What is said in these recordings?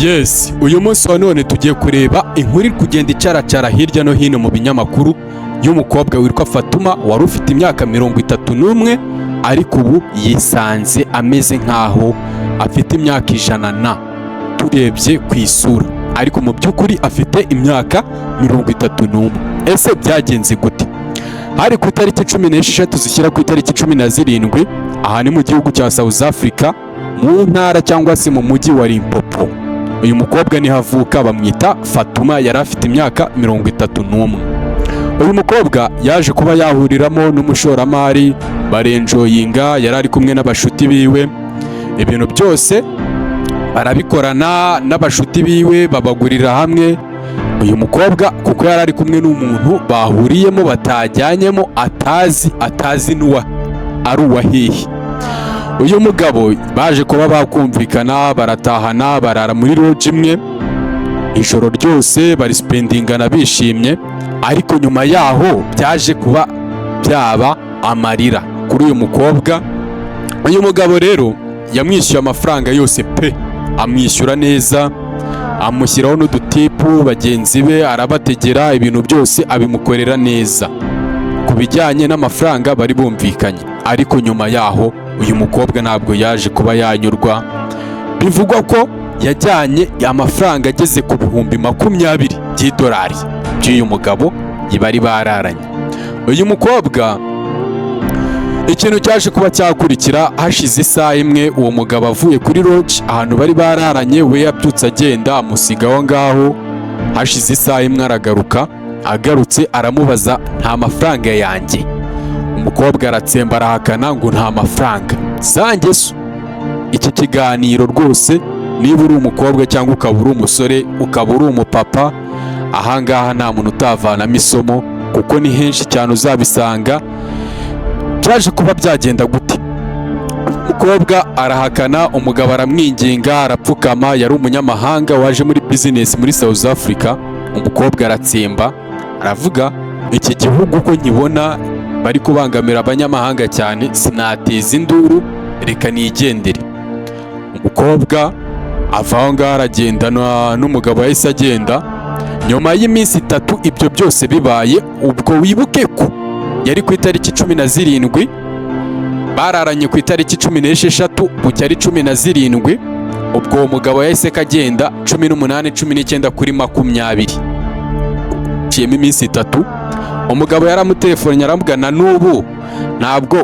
Yes, uyu munsi wa none tugiye kureba inkuru iri kugenda icaracara hirya no hino mu binyamakuru y'umukobwa witwa Fatuma wari ufite imyaka 31 ariko ubu yisanze ameze nkaho afite imyaka 100 turebye ku isura, ariko mu by'ukuri afite imyaka 31. Ese byagenze gute? Hari ku itariki 16 zishyira ku itariki 17 aha ni mu gihugu cya South Africa mu ntara cyangwa se mu mujyi wa Limpopo. Uyu mukobwa ni havuka bamwita Fatuma, yari afite imyaka 31. Uyu mukobwa yaje kuba yahuriramo n'umushoramari barenjoyinga, yari ari kumwe n'abashuti biwe, ibintu byose barabikorana n'abashuti biwe babagurira hamwe. Uyu mukobwa kuko yari ari kumwe n'umuntu bahuriyemo batajyanyemo atazi n'uwa ari uwahihe. Uyu mugabo baje kuba bakumvikana, baratahana, barara muri lodge imwe ijoro ryose, barispendingana bishimye, ariko nyuma yaho byaje kuba byaba amarira kuri uyu mukobwa. Uyu mugabo rero yamwishyuye amafaranga yose pe, amwishyura neza, amushyiraho n'udutipu bagenzi be, arabategera, ibintu byose abimukorera neza ku bijyanye n'amafaranga bari bumvikanye. Ariko nyuma yaho uyu mukobwa ntabwo yaje kuba yanyurwa, bivugwa ko yajyanye amafaranga ageze ku bihumbi 20 by'idolari by'uyu mugabo bari bararanye. Uyu mukobwa ikintu cyaje kuba cyakurikira, hashize isaha imwe uwo mugabo avuye kuri lodge ahantu bari bararanye, we yabyutse agenda amusiga aho ngaho. Hashize isaha imwe aragaruka, agarutse aramubaza nta mafaranga yanjye. Umukobwa aratsemba arahakana ngo nta mafaranga zanjye. Iki kiganiro rwose niba uri umukobwa cyangwa ukaba uri umusore ukaba uri umupapa, ahangaha nta muntu utavanamo isomo, kuko ni henshi cyane uzabisanga. Byaje kuba byagenda gute? Umukobwa arahakana, umugabo aramwinginga, arapfukama, yari umunyamahanga waje muri business muri South Africa. Umukobwa aratsemba aravuga iki gihugu ko nkibona bari kubangamira abanyamahanga cyane, sinateza induru, reka nigendere. Umukobwa ava aho ngaho aragendana n'umugabo yahise agenda. Nyuma y'iminsi 3 ibyo byose bibaye, ubwo wibuke ko yari ku itariki 17, bararanye ku itariki 16, bucya ari 17, ubwo uwo mugabo yahise kagenda 18, 19 kuri 20. Ciyemo iminsi 3, umugabo yaramutelefonnye aramubwira n'ubu ntabwo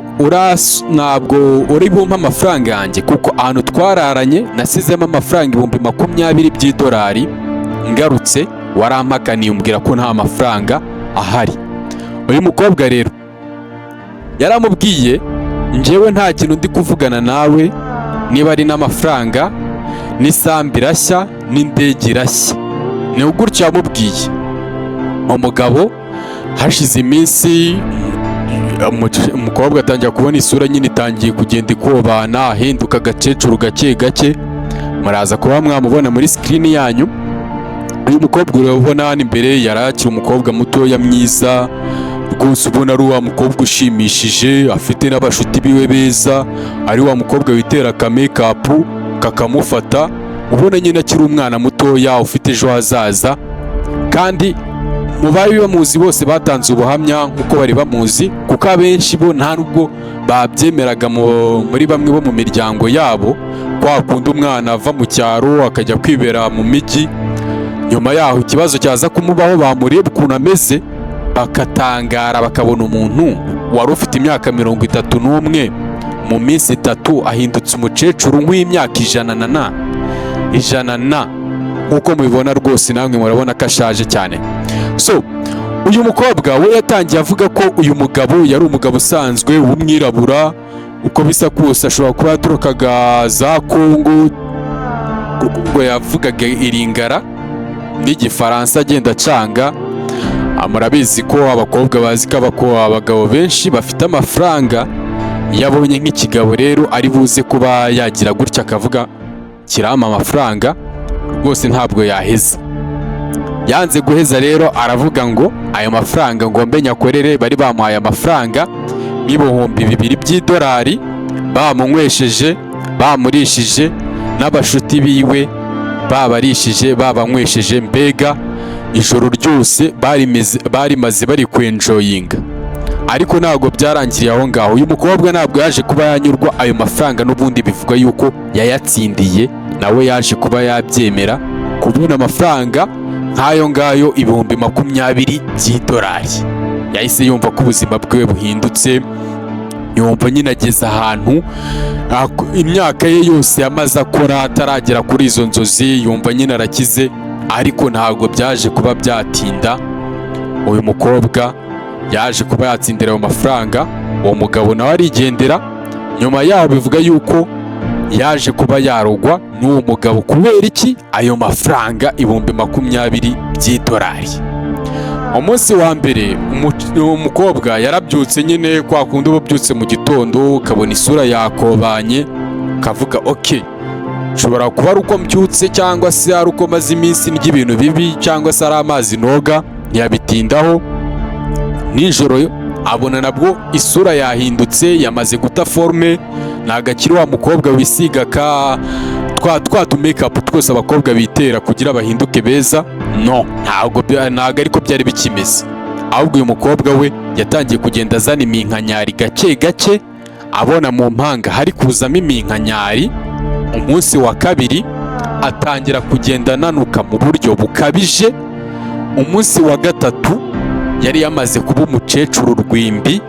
uri bumpa amafaranga yanjye, kuko ahantu twararanye nasizemo amafaranga 20,000 by'idolari, ngarutse warampakaniye umbwira ko nta mafaranga ahari. Uyu mukobwa rero yaramubwiye njyewe nta kintu ndi kuvugana nawe, niba ari n'amafaranga n'isambu irashya n'indege irashya. Ni gutyo yamubwiye. Umugabo hashize iminsi umukobwa atangira kubona isura nyine itangiye kugenda ikobana, ahinduka agakecuru gake gake. Muraza kuba mwamubona muri screen yanyu. Uyu mukobwa urabona hano imbere yari akiri umukobwa mutoya mwiza rwose, ubona ari wa mukobwa ushimishije, afite n'abashuti biwe beza, ari wa mukobwa witera ka make-up kakamufata, ubona nyine akiri umwana mutoya ufite ejo hazaza. Kandi mu bari bamuzi bose batanze ubuhamya nk'uko bari bamuzi, kuko abenshi bo nta nubwo babyemeraga muri bamwe bo mu miryango yabo, kwa kundi umwana ava mu cyaro akajya kwibera mu mijyi. Nyuma yaho ikibazo cyaza kumubaho, bamureba ukuntu ameze bakatangara, bakabona umuntu wari ufite imyaka 31 mu minsi 3 ahindutse umukecuru nk'imyaka 100 nk'uko mubibona rwose, namwe murabona ko ashaje cyane. So uyu mukobwa we yatangiye avuga ko uyu mugabo yari umugabo usanzwe w'umwirabura, uko bisa kose ashobora kuba yaturukaga za Kongo, kuko yavugaga iringara n'igifaransa agenda acanga. Murabizi ko abakobwa bazi ko abagabo benshi bafite amafaranga, yabonye nk'ikigabo rero ari buze kuba yagira gutya akavuga kirama amafaranga rwose ntabwo yaheza. Yanze guheza rero aravuga ngo ayo mafaranga ngombe nyakorere. Bari bamuhaye amafaranga n'ibihumbi 2 by'idolari, bamunywesheje, bamurishije n'abashuti biwe babarishije babanywesheje, mbega ijoro ryose barimaze bari kwenjoyinga. Ariko ntabwo byarangiriye aho ngaho. Uyu mukobwa ntabwo yaje kuba yanyurwa ayo mafaranga, n'ubundi bivuga yuko yayatsindiye, nawe yaje kuba yabyemera kubona amafaranga nk'ayo ngayo ibihumbi 20 by'idolari. Yahise yumva ko ubuzima bwe buhindutse, yumva nyine ageze ahantu imyaka ye yose yamaze akora ataragera kuri izo nzozi, yumva nyine arakize. Ariko ntabwo byaje kuba byatinda, uyu mukobwa yaje kuba yatsindira ayo mafaranga, uwo mugabo nawe arigendera. Nyuma yaho bivuga yuko yaje kuba yarogwa n'uwo mugabo. Kubera iki? Ayo mafaranga ibihumbi 20 by'idolari. Umunsi wa mbere umukobwa yarabyutse nyine kwa kundi uba ubyutse mu gitondo ukabona isura yakobanye, kavuga okay, nshobora kuba ari uko mbyutse cyangwa se ari uko maze iminsi ndya ibintu bibi cyangwa se ari amazi noga. Ntiyabitindaho, nijoro abona nabwo isura yahindutse, yamaze guta forme. Ntago akiri wa mukobwa wisiga twa make-up twose abakobwa bitera kugira bahinduke beza. No, ntago ariko byari bikimeze. Ahubwo uyu mukobwa we yatangiye kugenda azana iminkanyari gake gake, abona mu mpanga hari kuzamo iminkanyari. Umunsi wa kabiri atangira kugenda ananuka mu buryo bukabije. Umunsi wa gatatu yari yamaze kuba umukecuru rwimbi,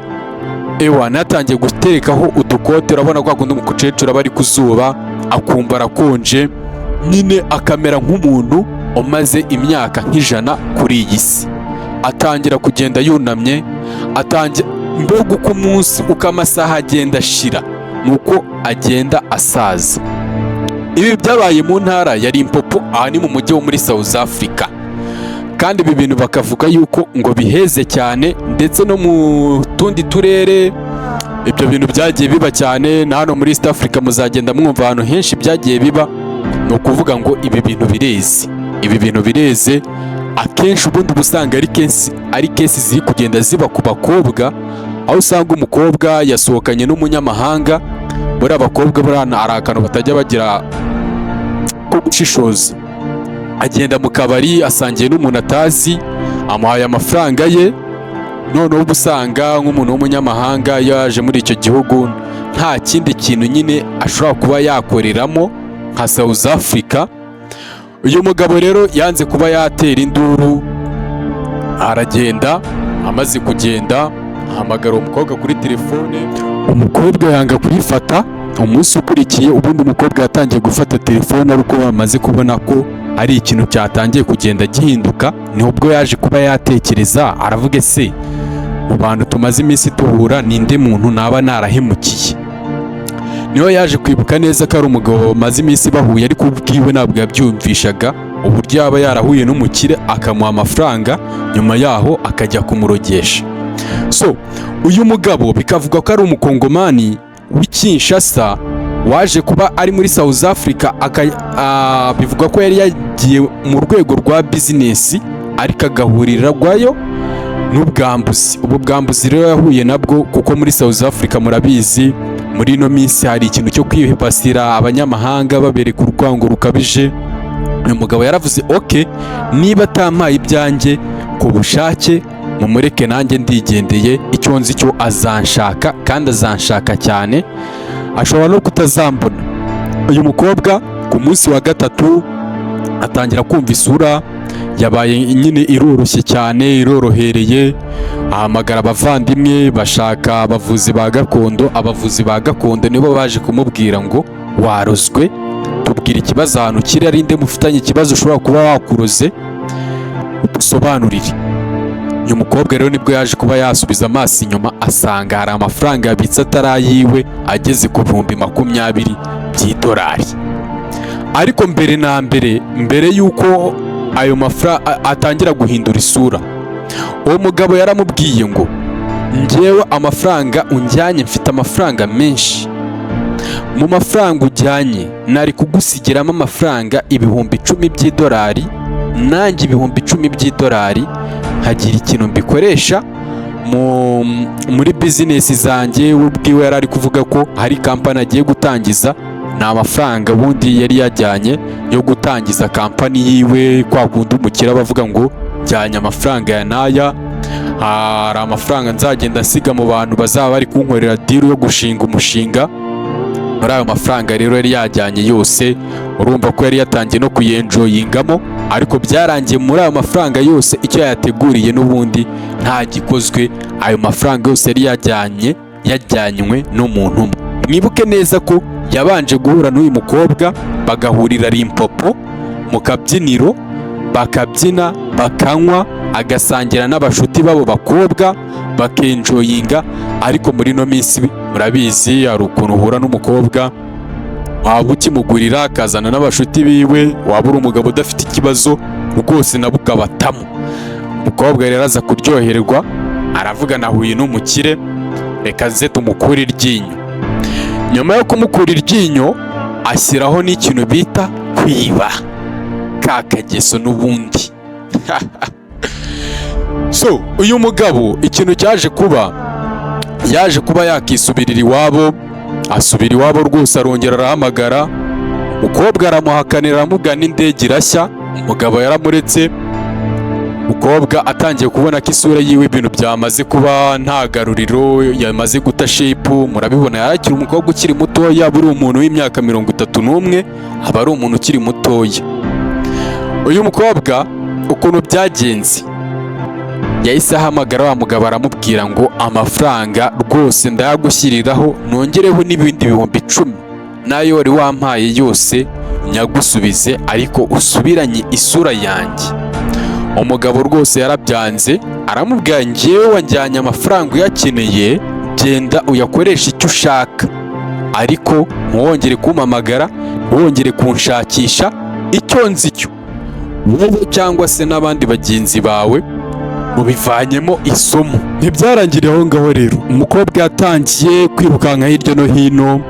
natangiye guterekaho udukote. Urabona ko akunda umukecuru aba ari ku zuba akumva arakonje, nyine akamera nk'umuntu umaze imyaka nk'ijana kuri iyi si. Atangira kugenda yunamye, mbega uko umunsi uko amasaha agenda ashira nuko agenda asaza. Ibi byabaye mu ntara ya Limpopo, aha ni mu mujyi wo muri South Africa. Kandi ibi bintu bakavuga yuko ngo biheze cyane, ndetse no mu tundi turere ibyo bintu byagiye biba cyane. Na hano muri East Africa muzagenda mwumva ahantu henshi byagiye biba. Ni ukuvuga ngo ibi bintu bireze. Akenshi ubundi usanga ari kesi ziri kugenda ziba ku bakobwa, aho usanga umukobwa yasohokanye n'umunyamahanga. Buriya abakobwa burana ari akantu batajya bagira ko gushishoza. Agenda mu kabari asangiye n'umuntu atazi, amuhaye amafaranga ye. Noneho usanga nk'umuntu w'umunyamahanga yaje muri icyo gihugu nta kindi kintu nyine ashobora kuba yakoreramo nka South Africa. Uyu mugabo rero yanze kuba yatera induru, aragenda. Amaze kugenda ahamagara umukobwa kuri telefone, umukobwa yanga kuyifata. Umunsi ukurikiye ubundi umukobwa yatangiye gufata telefone, ariko bamaze kubona ko ari ikintu cyatangiye kugenda gihinduka. Ni ubwo yaje kuba yatekereza, aravuga ese mu bantu tumaze iminsi tuhura ninde muntu naba narahemukiye. Niho yaje kwibuka neza ko ari umugabo maze iminsi bahuye, ariko ubwiwe ntabwo yabyumvishaga uburyo yaba yarahuye n'umukire akamuha amafaranga, nyuma yaho akajya kumurogesha. So uyu mugabo bikavuga ko ari umukongomani w'Kinshasa waje kuba ari muri South Africa. Bivuga ko yari yagiye mu rwego rwa business, ariko agahurirwayo n'ubwambuzi. Ubu bwambuzi rero yahuye nabwo, kuko muri South Africa murabizi muri ino minsi hari ikintu cyo kwibasira abanyamahanga babereka urwango rukabije. Uyu mugabo yaravuze okay, niba atampaye ibyanjye ku bushake mumureke nanjye ndigendeye. Icyo nzi cyo azanshaka, kandi azanshaka cyane, ashobora no kutazambona. Uyu mukobwa ku munsi wa gatatu atangira kumva isura yabaye nyine iroroshye cyane, irorohereye. Ahamagara abavandimwe, bashaka abavuzi ba gakondo. Abavuzi ba gakondo nibo baje kumubwira ngo warozwe, tubwira ikibazo ahantu kiri, ari nde mufitanye ikibazo ushobora kuba wakuroze, udusobanurire. Uyu mukobwa rero nibwo yaje kuba yasubiza amaso inyuma, asanga hari amafaranga yabitse atarayiwe ageze ku bihumbi 20 by'idolari. Ariko mbere y'uko ayo mafaranga atangira guhindura isura, uwo mugabo yaramubwiye ngo njyewe amafaranga unjyanye mfite amafaranga menshi. Mu mafaranga ujyanye nari kugusigiramo amafaranga ibihumbi 10 by'idolari, nanjye ibihumbi 10 by'idolari hagira ikintu mbikoresha muri business zanjye. Ubwiwe yari ari kuvuga ko hari kampani agiye gutangiza ni amafaranga bundi yari yajyanye yo gutangiza kampani yiwe, kwa kundi umukire bavuga ngo jyanye amafaranga ya naya, hari amafaranga nzagenda nsiga mu bantu bazaba bari kunkorera deal yo gushinga umushinga. Muri ayo mafaranga rero yari yajyanye yose, urumva ko yari yatangiye no kuyenjoyingamo, ariko byarangiye muri ayo mafaranga yose icyo yayateguriye n'ubundi nta gikozwe. Ayo mafaranga yose yari yajyanywe n'umuntu umwe. Mwibuke neza ko yabanje guhura n'uyu mukobwa, bagahurira Limpopo mu kabyiniro, bakabyina bakanywa, agasangira n'abashuti babo bakobwa, bakenjoyinga. Ariko muri no minsi murabizi hari ukuntu uhura n'umukobwa waba ukimugurira akazana n'abashuti biwe, waba uri umugabo udafite ikibazo rwose nabo ukabatamo. Umukobwa rero aza kuryoherwa, aravuga nahuye n'umukire, reka nze tumukure iryinyo. Nyuma yo kumukura iryinyo ashyiraho n'ikintu bita kwiba, ka kageso n'ubundi. So uyu mugabo ikintu yaje kuba yakisubirira iwabo, asubira iwabo rwose, arongera arahamagara umukobwa, aramuhakanira, aramugana indege irashya. Umugabo yaramuretse, umukobwa atangiye kubona ko isura yiwe ibintu byamaze kuba nta garuriro, yamaze guta shape. Murabibona yarakira umukobwa ukiri mutoya, buri umuntu w'imyaka 31 aba ari umuntu ukiri mutoya. Uyu mukobwa ukuntu byagenze, yahise ahamagara wa mugabo aramubwira ngo amafaranga rwose ndayagushyiriraho, nongereho n'ibindi 10,000 nayo wari wampaye yose nyagusubize, ariko usubiranye isura yanjye. Umugabo rwose yarabyanze, aramubwira njyewe wanjyanye amafaranga uyakeneye, genda uyakoresha icyo ushaka, ariko ntuwongere kumpamagara, ntuwongere kunshakisha. Icyo nzi cyo wowe cyangwa se n'abandi bagenzi bawe mubivanyemo isomo. Ntibyarangiriye aho ngaho rero, umukobwa yatangiye kwirukanka hirya no hino,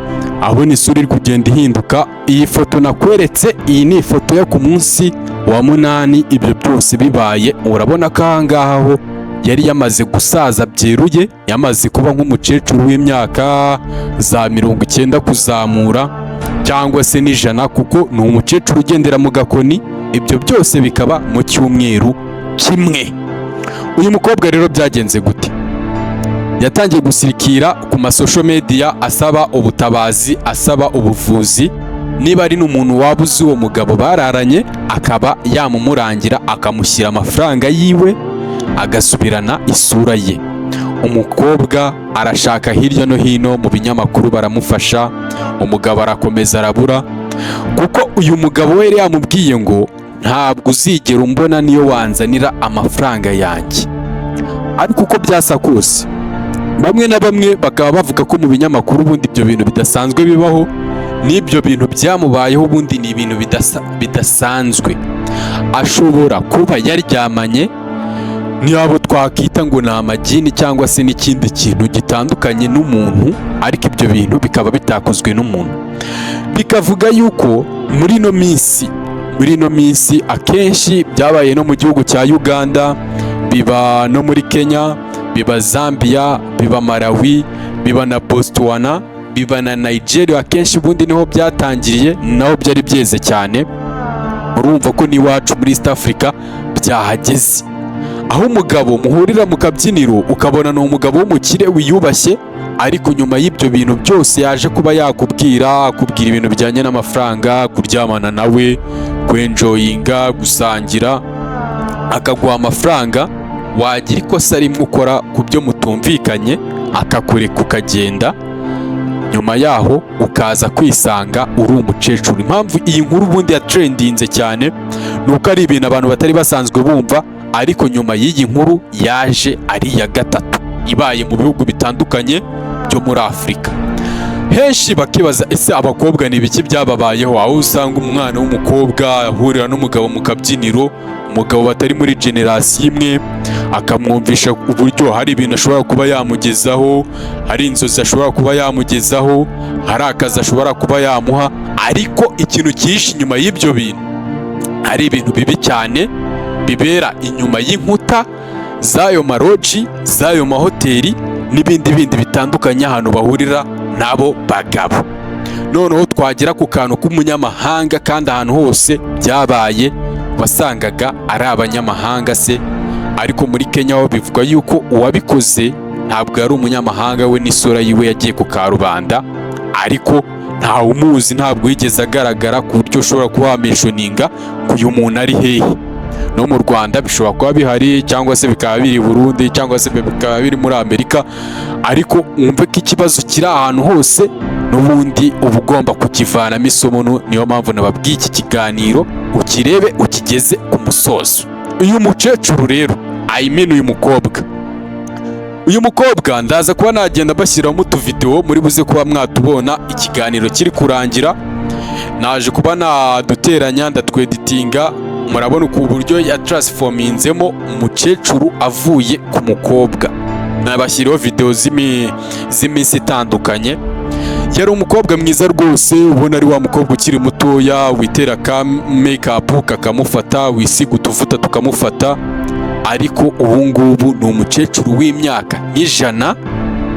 abona isura iri kugenda ihinduka. Iyi foto nakweretse, iyi ni ifoto yo ku munsi wa 8. Ibyo byose bibaye, urabona ko aha ngaha ho yari yamaze gusaza byeruye, yamaze kuba nk'umukecuru w'imyaka za 90 kuzamura cyangwa se n'100, kuko ni umukecuru ugendera mu gakoni. Ibyo byose bikaba mu cyumweru kimwe. Uyu mukobwa rero byagenze gute? Yatangiye gusirikira ku masosho media asaba ubutabazi, asaba ubuvuzi. Niba ari n'umuntu waba uzi uwo mugabo bararanye, akaba yamumurangira, akamushyira amafaranga yiwe, agasubirana isura ye. Umukobwa arashaka hirya no hino mu binyamakuru, baramufasha. Umugabo arakomeza arabura, kuko uyu mugabo we yamubwiye ngo ntabwo uzigera umbona niyo wanzanira amafaranga yanjye. Ariko uko byasa kose, bamwe na bamwe bakaba bavuga ko mu binyamakuru ubundi ibyo bintu bidasanzwe bibaho, n'ibyo bintu byamubayeho ubundi ni ibintu bidasanzwe. Ashobora kuba yaryamanye n'abo twakita ngo ni amagini cyangwa se n'ikindi kintu gitandukanye n'umuntu, ariko ibyo bintu bikaba bitakozwe n'umuntu. Bikavuga yuko muri ino minsi akenshi byabaye no mu gihugu cya Uganda, biba no muri Kenya, biba Zambia, biba Malawi, biba na Botswana, biba na Nigeria. Akenshi ubundi niho byatangiriye, naho byari byeze cyane. Urumva ko n'iwacu muri East Africa byahageze, aho umugabo muhurira mu kabyiniro ukabona ni umugabo w'umukire wiyubashye, ariko nyuma y'ibyo bintu byose yaje kuba akubwira ibintu bijyanye n'amafaranga, kuryamana nawe, kwenjoyinga, gusangira, akaguha amafaranga, wagira ikosa rimwe ukora ku byo mutumvikanye, akakureka ukagenda. Nyuma yaho ukaza kwisanga uri umukecuru. Impamvu iyi nkuru ubundi yatrendinze cyane nuko ari ibintu abantu batari basanzwe bumva, ariko nyuma y'iyi nkuru yaje ari iya gatatu ibaye mu bihugu bitandukanye byo muri Afurika. Henshi bakibaza ese abakobwa ni ibiki byababayeho, aho usanga umwana w'umukobwa ahurira n'umugabo mu kabyiniro, umugabo batari muri generasiyo imwe, akamwumvisha uburyo hari ibintu ashobora kuba yamugezaho, hari inzozi ashobora kuba yamugezaho, hari akazi ashobora kuba yamuha, ariko ikintu cyihishe inyuma y'ibyo bintu hari ibintu bibi cyane bibera inyuma y'inkuta z'ayo maroji, z'ayo mahoteli n'ibindi bitandukanye ahantu bahurira n'abo bagabo. noneho twagera ku kantu k'umunyamahanga kandi ahantu hose byabaye wasangaga ari abanyamahanga se, ariko muri Kenya ho bivugwa yuko uwabikoze ntabwo yari umunyamahanga, we n'isura yiwe yagiye ku karubanda, ariko ntawe umuzi, ntabwo yigeze agaragara ku buryo ushobora kuba wamenshoninga ngo uyu muntu ari hehe. No mu Rwanda bishobora kuba bihari cyangwa se bikaba biri i Burundi cyangwa se bikaba biri muri Amerika, ariko wumve ko ikibazo kiri ahantu hose n'ubundi uba ugomba kukivanamo isomo. Niyo mpamvu nababwiye iki kiganiro ukirebe ukigeze ku musozo. Uyu mukecuru rero, uyu mukobwa ndaza kuba nagenda bashyiramo utuvideo muri buze kuba mwatubona ikiganiro kiri kurangira. Naje kuba naduteranya ndatweditinga, murabona ku buryo ya transforminzemo umukecuru avuye ku mukobwa. Nabashyiriho video z'iminsi itandukanye. Yari umukobwa mwiza rwose, ubona ari wa mukobwa ukiri mutoya, witera ka make-up kakamufata, wisiga utuvuta tukamufata, ariko ubu ngubu ni umukecuru w'imyaka nk'ijana,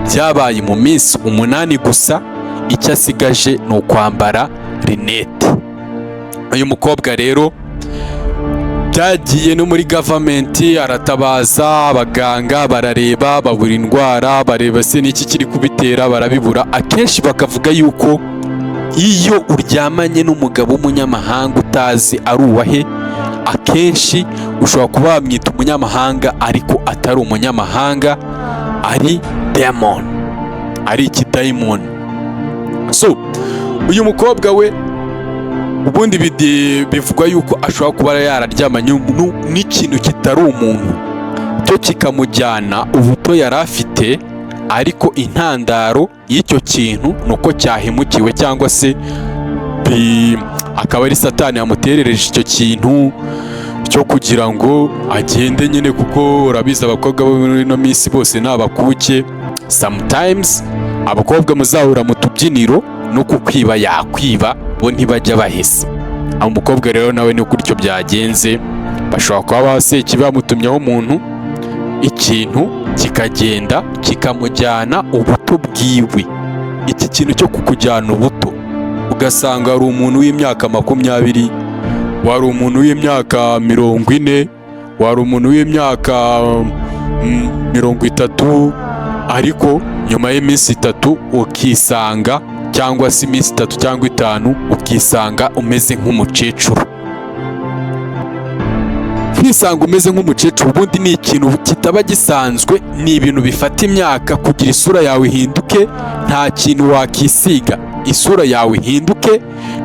byabaye mu minsi 8 gusa, icyo asigaje ni ukwambara rinete. Uyu mukobwa rero byagiye no muri government, aratabaza, abaganga barareba, babura indwara, bareba se n'iki kiri kubitera, barabibura. Akenshi bakavuga yuko iyo uryamanye n'umugabo w'umunyamahanga utazi ari uwahe, akenshi ushobora kuba wamwita umunyamahanga ariko atari umunyamahanga, ari demon, ari ikidayimoni. So uyu mukobwa we ubundi bivugwa yuko ashobora kuba yararyamanye n'ikintu kitari umuntu, cyo kikamujyana ubuto yari afite, ariko intandaro y'icyo kintu nuko cyahemukiwe, cyangwa se akaba ari Satani yamuterereje icyo kintu cyo kugira ngo agende nyine, kuko urabizi abakobwa bo muri ino minsi bose ni abakuke. Sometimes abakobwa muzahura mu tubyiniro no kukwiba yakwiba, bo ntibajya bahese. Umukobwa rero nawe ni gutyo byagenze, bashobora kuba baseki bamutumyeho umuntu, ikintu kikagenda kikamujyana ubuto bwiwe. Iki kintu cyo kukujyana ubuto, ugasanga hari umuntu w'imyaka 20, wari umuntu w'imyaka 40, wari umuntu w'imyaka 30, ariko nyuma y'iminsi 3 ukisanga, cyangwa se iminsi 3 cyangwa 5 ukisanga umeze nk'umukecuru. Kwisanga umeze nk'umukecuru ubundi ni ikintu kitaba gisanzwe, ni ibintu bifata imyaka kugira isura yawe ihinduke. Nta kintu wakisiga isura yawe ihinduke,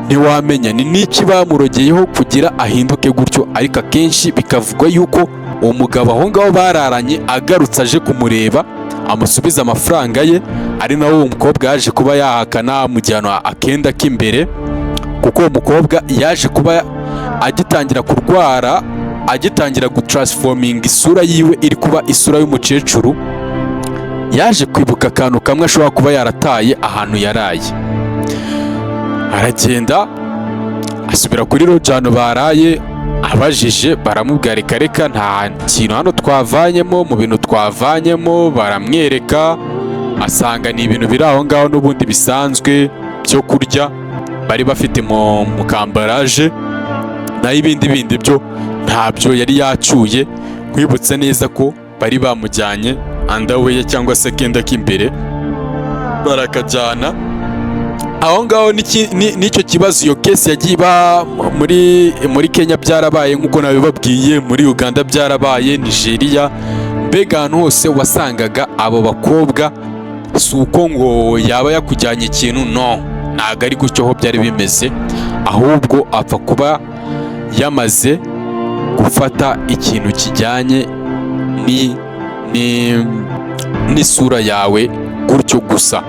ntiwamenya ni n'iki bamurogeyeho kugira ahinduke gutyo. Ariko akenshi bikavugwa yuko uwo mugabo aho ngaho bararanye agarutse aje kumureba amusubiza amafaranga ye, ari nawe uwo mukobwa yaje kuba yahakana, amujyana akenda k'imbere, kuko uwo mukobwa yaje kuba agitangira kurwara, agitangira gutransforming isura yiwe iri kuba isura y'umukecuru, yaje kwibuka akantu kamwe ashobora kuba yarataye ahantu yaraye. Aragenda asubira kuri rojano baraye, abajije baramubwira reka nta kintu hano twavanyemo, mu bintu twavanyemo baramwereka, asanga ni ibintu biri aho ngaho n'ubundi bisanzwe byo kurya bari bafite mu kambaraje, naho ibindi byo ntabyo yari yacyuye. Kwibutsa neza ko bari bamujyanye underwear cyangwa se kenda k'imbere, barakajyana aho ngaho. N'icyo kibazo, iyo kesi yagiye iba muri Kenya byarabaye nk'uko nabibabwiye, muri Uganda byarabaye, Nigeria, mbega ahantu hose wasangaga abo bakobwa, si uko ngo yaba yakujyanye ikintu, no, ntabwo ari gutyo ho byari bimeze, ahubwo apfa kuba yamaze gufata ikintu kijyanye n'isura yawe gutyo gusa,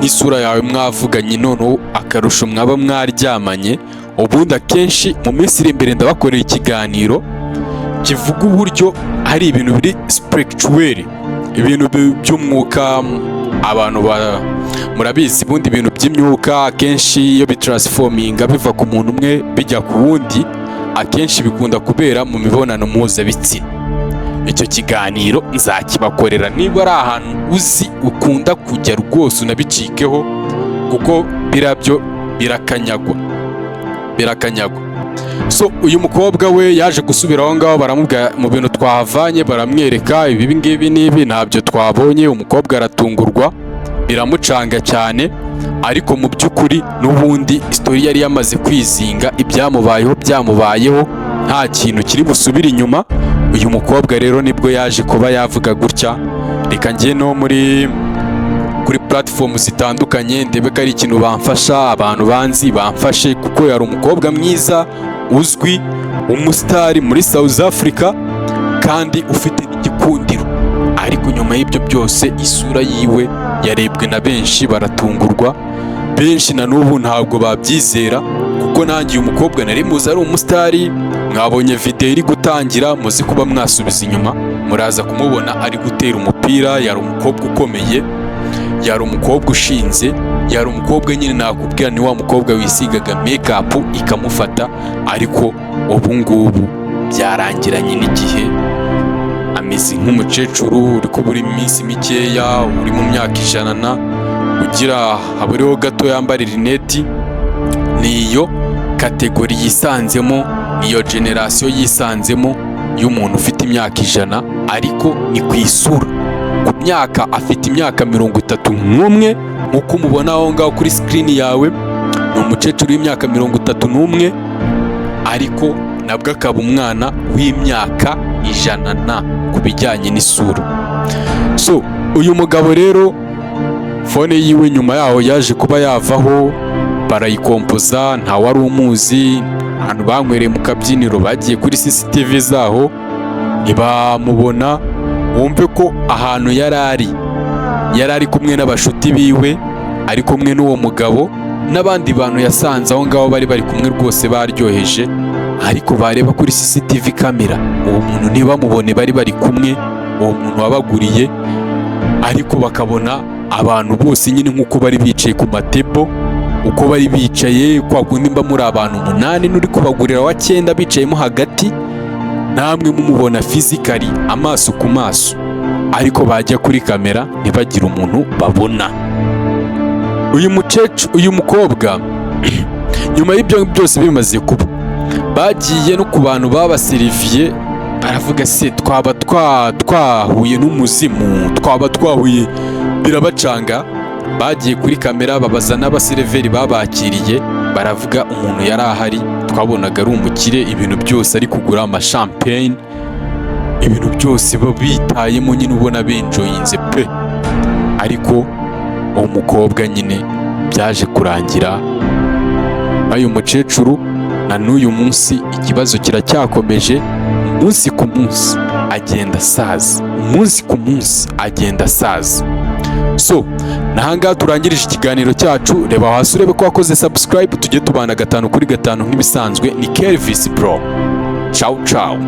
n'isura yawe mwavuganye, noneho akarusho mwaba mwaryamanye. Ubundi akenshi mu minsi iri imbere ndabakorera ikiganiro kivuga uburyo hari ibintu biri spirituel, ibintu by'umwuka. Abantu murabizi ubundi ibintu by'imyuka akenshi iyo bitransforminga biva ku muntu umwe bijya ku wundi, akenshi bikunda kubera mu mibonano mpuzabitsina. Icyo kiganiro nzakibakorera, niba ari ahantu uzi ukunda kujya rwose unabicikeho, kuko biriya byo birakanyagwa. So uyu mukobwa we yaje gusubira aho ngaho, baramubwira mu bintu twahavanye, baramwereka ibi ngibi n'ibi ntabyo twabonye. Umukobwa aratungurwa, biramucanga cyane, ariko mu by'ukuri n'ubundi story yari yamaze kwizinga, byamubayeho nta kintu kiri busubire inyuma. Uyu mukobwa rero nibwo yaje kuba yavuga gutya, reka njye no kuri platform zitandukanye ndebe ko ari ikintu bamfasha, abantu banzi bamfashe, kuko yari umukobwa mwiza uzwi, umusitari muri South Africa kandi ufite n'igikundiro. Ariko nyuma y'ibyo byose isura yiwe yarebwe na benshi, baratungurwa, benshi na n'ubu ntabwo babyizera, kuko nanjye uyu mukobwa nari muzi ari umusitari. Mwabonye video iri gutangira, muzi kuba mwasubiza inyuma muraza kumubona ari gutera umupira. Yari umukobwa ukomeye, yari umukobwa ushinze, yari umukobwa nyine nakubwira ni wa mukobwa wisigaga make-up ikamufata. Ariko ubu ngubu byarangiranye n'igihe, ameze nk'umukecuru uri kubura iminsi mikeya, uri mu myaka 100 ugira haburiho gato yambara rineti. Niyo kategori yisanzemo, niyo generation yisanzemo y'umuntu ufite imyaka 100, ariko ni ku isura. Ku myaka afite imyaka 31 nk'uko umubona aho ngaho kuri screen yawe. Ni umukecuru w'imyaka 31, ariko nabwo akaba umwana w'imyaka 100 ku bijyanye n'isura. So uyu mugabo rero fone yiwe nyuma yaho yaje kuba yavaho, barayikompoza, nta wari umuzi. Abantu banywereye mu kabyiniro bagiye kuri CCTV zaho ntibamubona. Wumve ko ahantu yari ari kumwe n'abashuti biwe, ari kumwe n'uwo mugabo n'abandi bantu yasanze aho ngaho bari kumwe, rwose baryoheje. Ariko bareba kuri CCTV kamera uwo muntu ntibamubone, bari kumwe uwo muntu wabaguriye. Ariko bakabona abantu bose nyine nk'uko bari bicaye ku matebo, uko bari bicaye kwa kundi mba muri abantu 8 n'uri kubagurira wa 9 bicayemo hagati, namwe mumubona physically amaso ku maso. Ariko bajya kuri kamera ntibagira umuntu babona. Uyu mukobwa nyuma y'ibyo byose bimaze kuba, bagiye no ku bantu babaseriviye, baravuga se twaba twahuye n'umuzimu, twaba twahuye, birabacanga. Bagiye kuri kamera babaza n'abaseriveri babakiriye, baravuga umuntu yari ahari twabonaga ari umukire, ibintu byose ari kugura amashampagne, ibintu byose babitayemo nyine ubona benjoyinze pe. Ariko uwo mukobwa nyine byaje kurangira. Uyu mukecuru na n'uyu munsi ikibazo kiracyakomeje, umunsi ku munsi agenda asaza, umunsi ku munsi agenda asaza. So nahangaha turangirije ikiganiro cyacu. Reba hasi urebe ko wakoze subscribe, tujye tubana 5 kuri 5 nk'ibisanzwe. Ni Kelvis Bro, ciao ciao.